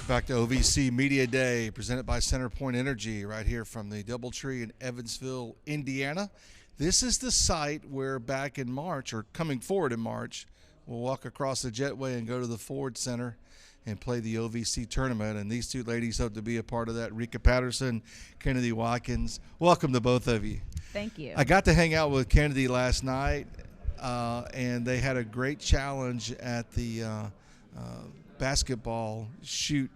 Back to OVC Media Day, presented by CenterPoint Energy, right here from the Doubletree in Evansville, Indiana. This is the site where back in March, or coming forward in March, we'll walk across the Jetway and go to the Ford Center and play the OVC tournament. And these two ladies hope to be a part of that. Rekha Patterson, Kennedi Watkins. Welcome to both of you. Thank you. I got to hang out with Kennedi last night, and they had a great challenge at the basketball shoot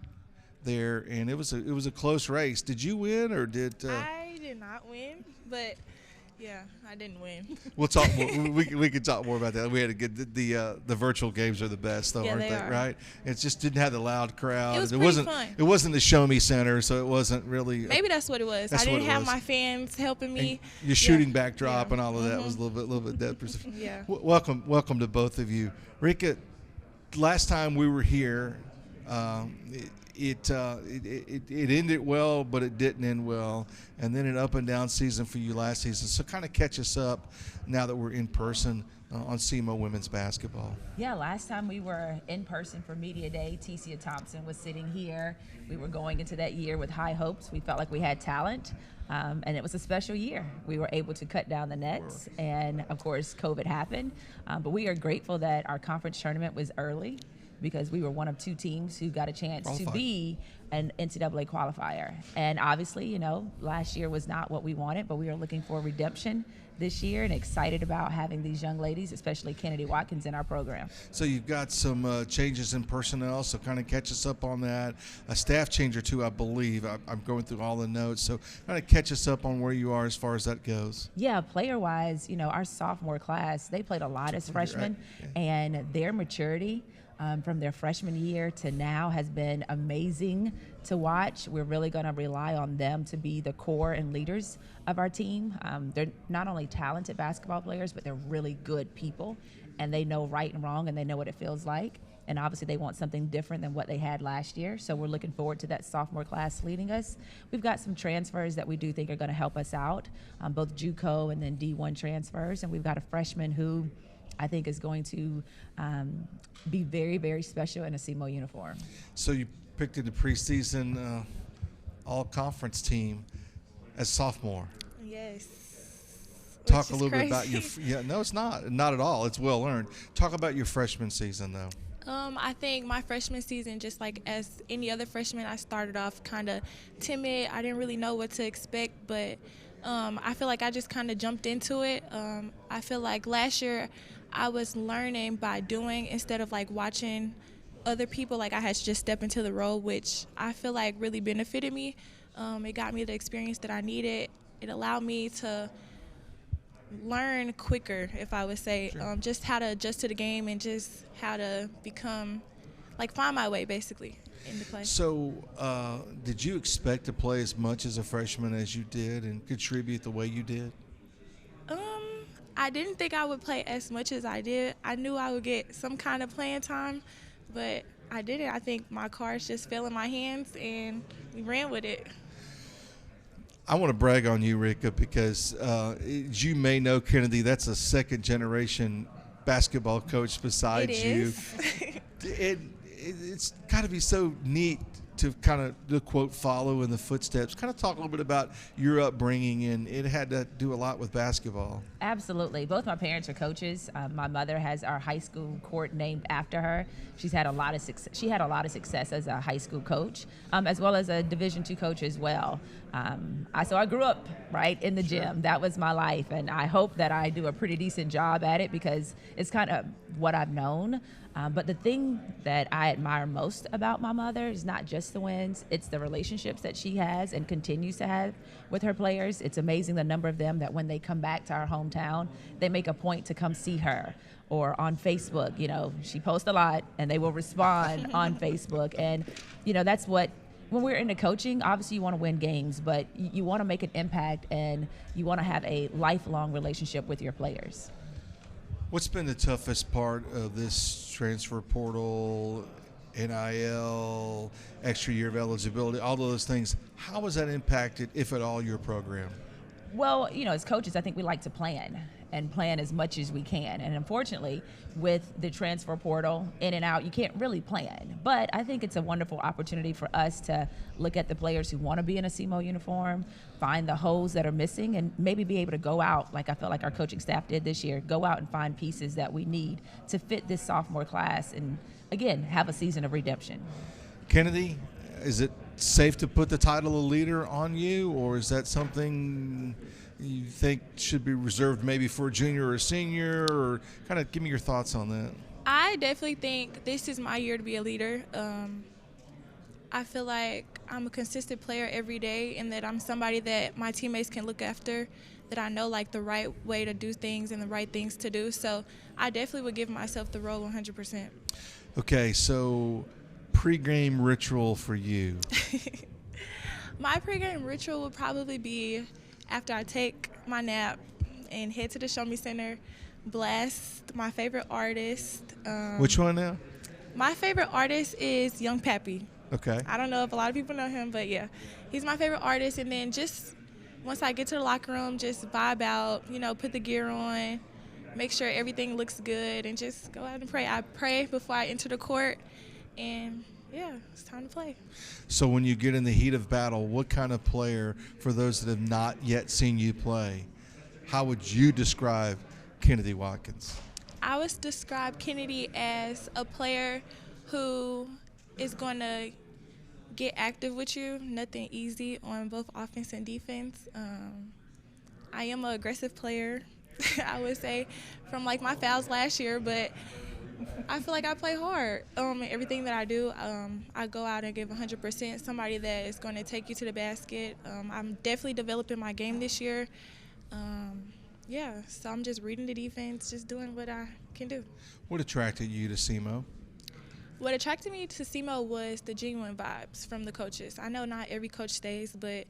there, and it was a close race. Did you win, or did I did not win, but yeah, I didn't win. We'll talk more. we can talk more about that. We had a good the virtual games are the best, though, Yeah, aren't they they? are. Right? It just didn't have the loud crowd. It was pretty wasn't fun. It wasn't the Show Me Center, so it wasn't really. Maybe that's what it was. That's I didn't what it have was. my fans helping me. And your shooting Yeah. backdrop Yeah. and all of that was a little bit depth. Yeah. Welcome to both of you, Rekha. Last time we were here, it ended well, but it didn't end well, and then an up and down season for you last season. So kind of catch us up now that we're in person on Semo women's basketball. Yeah, last time we were in person for Media Day, Tecia Thompson was sitting here. We were going into that year with high hopes. We felt like we had talent, and it was a special year. We were able to cut down the nets, and of course, COVID happened. But we are grateful that our conference tournament was early, because we were one of two teams who got a chance to be an NCAA qualifier. And obviously, you know, last year was not what we wanted, but we are looking for redemption this year and excited about having these young ladies, especially Kennedi Watkins, in our program. So you've got some changes in personnel, so kind of catch us up on that. A staff change or two, I believe. I'm going through all the notes, so kind of catch us up on where you are as far as that goes. Yeah, player-wise, you know, our sophomore class, they played a lot as freshmen, and their maturity from their freshman year to now has been amazing to watch. We're really going to rely on them to be the core and leaders of our team. They're not only talented basketball players, but they're really good people, and they know right and wrong, and they know what it feels like. And obviously they want something different than what they had last year. So we're looking forward to that sophomore class leading us. We've got some transfers that we do think are going to help us out, both JUCO and then D1 transfers. And we've got a freshman who I think is going to be very, very special in a Semo uniform. So you picked in the preseason all-conference team as sophomore. Yes. Talk a Which is little bit about your crazy. no, it's not at all. It's well earned. Talk about your freshman season, though. I think my freshman season, just like as any other freshman, I started off kind of timid. I didn't really know what to expect, but I feel like I just kind of jumped into it. I feel like last year I was learning by doing instead of like watching other people. Like I had to just step into the role, which I feel like really benefited me. It got me the experience that I needed. It allowed me to learn quicker, if I would say, just how to adjust to the game and just how to become, like, find my way basically in the play. So did you expect to play as much as a freshman as you did and contribute the way you did? I didn't think I would play as much as I did. I knew I would get some kind of playing time, but I didn't. I think my cards just fell in my hands and we ran with it. I want to brag on you, Rekha, because as you may know, Kennedi, that's a second-generation basketball coach besides you. It's got to be so neat to kind of, the quote, follow in the footsteps. Kind of talk a little bit about your upbringing, and it had to do a lot with basketball. Absolutely. Both my parents are coaches. My mother has our high school court named after her. She's had a lot of success. She had a lot of success as a high school coach, as well as a Division II coach as well. So I grew up right in the gym. That was my life, and I hope that I do a pretty decent job at it because it's kind of what I've known. But the thing that I admire most about my mother is not just the wins, it's the relationships that she has and continues to have with her players. It's amazing the number of them that when they come back to our hometown, they make a point to come see her. Or on Facebook, you know, she posts a lot and they will respond on Facebook. And, you know, that's what, when we're into coaching, obviously you want to win games, but you want to make an impact and you want to have a lifelong relationship with your players. What's been the toughest part of this transfer portal, NIL, extra year of eligibility, all those things? How has that impacted, if at all, your program? Well, you know, as coaches, I think we like to plan. and plan as much as we can. And unfortunately, with the transfer portal in and out, you can't really plan. But I think it's a wonderful opportunity for us to look at the players who want to be in a Semo uniform, find the holes that are missing, and maybe be able to go out, like I felt like our coaching staff did this year, go out and find pieces that we need to fit this sophomore class and, again, have a season of redemption. Kennedi, is it safe to put the title of leader on you, or is that something you think should be reserved maybe for a junior or a senior, or kind of give me your thoughts on that? I definitely think this is my year to be a leader. I feel like I'm a consistent player every day, and that I'm somebody that my teammates can look after, that I know like the right way to do things and the right things to do. So I definitely would give myself the role 100%. Okay, so pre-game ritual for you. My pre-game ritual would probably be after I take my nap and head to the Show Me Center, blast my favorite artist. Which one now? My favorite artist is Young Pappy. Okay. I don't know if a lot of people know him, but yeah, he's my favorite artist. And then just once I get to the locker room, just vibe out, put the gear on, make sure everything looks good, and just go out and pray. I pray before I enter the court, and yeah, it's time to play. So when you get in the heat of battle, what kind of player, for those that have not yet seen you play, how would you describe Kennedi Watkins? I would describe Kennedi as a player who is going to get active with you. Nothing easy on both offense and defense. I am an aggressive player, I would say, from like my fouls last year, but I feel like I play hard. Everything that I do, I go out and give 100%. Somebody that is going to take you to the basket. I'm definitely developing my game this year. So I'm just reading the defense, just doing what I can do. What attracted you to Semo? What attracted me to Semo was the genuine vibes from the coaches. I know not every coach stays, but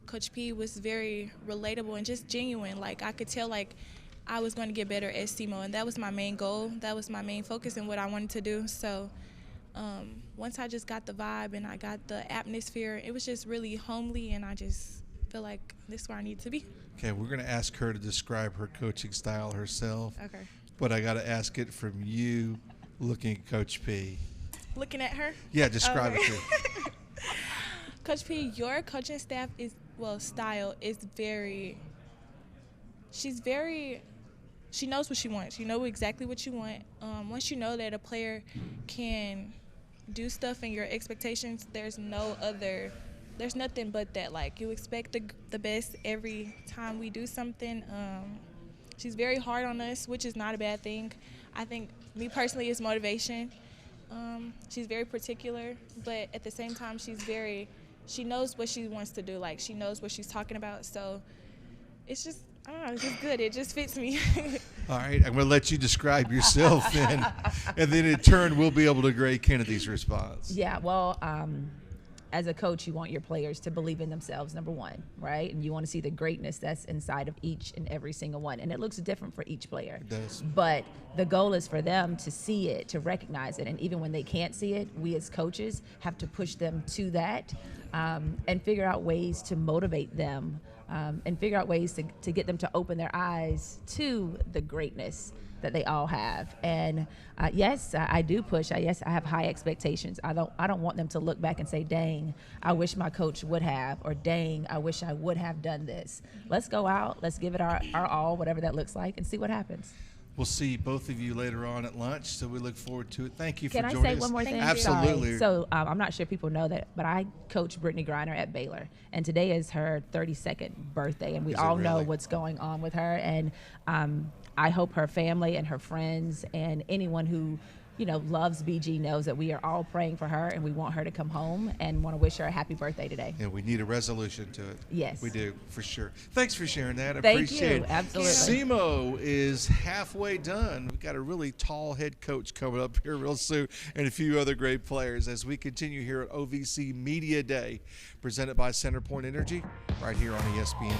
Coach P was very relatable and just genuine. Like, I could tell, like, I was going to get better at Semo, and that was my main goal. That was my main focus and what I wanted to do. So once I just got the vibe and I got the atmosphere, it was just really homely, and I just feel like this is where I need to be. Okay, we're going to ask her to describe her coaching style herself. Okay. But I got to ask it from you looking at Coach P. Looking at her? Yeah, describe it to her. Coach P, your coaching staff style is she knows what she wants. You know exactly what you want. Once you know that a player can do stuff and your expectations, there's nothing but that. Like, you expect the best every time we do something. She's very hard on us, which is not a bad thing. I think, me personally, it's motivation. She's very particular, but at the same time, she knows what she wants to do. Like, she knows what she's talking about. So it's just, I don't know, it's just good. It just fits me. All right, I'm going to let you describe yourself then, and then in turn, we'll be able to grade Kennedi's response. Yeah, well, as a coach, you want your players to believe in themselves, number one, right? And you want to see the greatness that's inside of each and every single one. And it looks different for each player. It does. But the goal is for them to see it, to recognize it. And even when they can't see it, we as coaches have to push them to that and figure out ways to motivate them and figure out ways to get them to open their eyes to the greatness that they all have. And yes, I do push. I have high expectations. I don't want them to look back and say, dang, I wish my coach would have, or dang, I wish I would have done this. Let's go out, let's give it our all, whatever that looks like, and see what happens. We'll see both of you later on at lunch, so we look forward to it. Thank you for joining us. Can I say one more thing? Absolutely. Sorry. So I'm not sure if people know that, but I coach Brittany Greiner at Baylor, and today is her 32nd birthday, and we all know what's going on with her. And I hope her family and her friends and anyone who loves BG knows that we are all praying for her, and we want her to come home and want to wish her a happy birthday today. Yeah, we need a resolution to it. Yes. We do, for sure. Thanks for sharing that. I Thank appreciate you. it. Absolutely. Semo is halfway done. We've got a really tall head coach coming up here real soon, and a few other great players as we continue here at OVC Media Day, presented by CenterPoint Energy, right here on ESPN+.